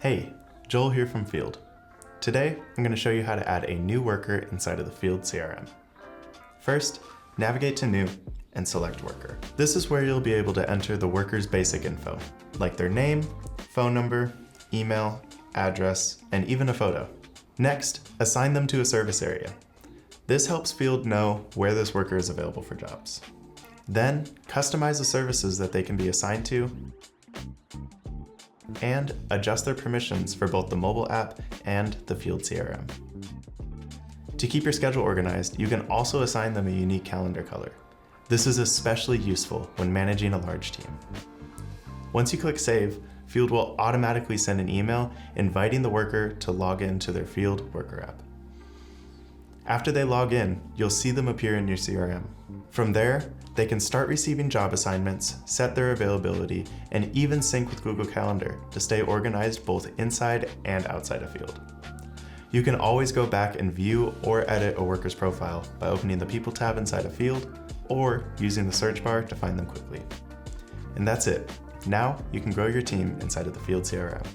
Hey, Joel here from Field. Today, I'm going to show you how to add a new worker inside of the Field CRM. First, navigate to New and select Worker. This is where you'll be able to enter the worker's basic info, like their name, phone number, email, address, and even a photo. Next, assign them to a service area. This helps Field know where this worker is available for jobs. Then, customize the services that they can be assigned to, and adjust their permissions for both the mobile app and the Field CRM. To keep your schedule organized, you can also assign them a unique calendar color. This is especially useful when managing a large team. Once you click Save, Field will automatically send an email inviting the worker to log into their Field Worker app. After they log in, you'll see them appear in your CRM. From there, they can start receiving job assignments, set their availability, and even sync with Google Calendar to stay organized both inside and outside of Field. You can always go back and view or edit a worker's profile by opening the People tab inside of Field or using the search bar to find them quickly. And that's it. Now you can grow your team inside of the Field CRM.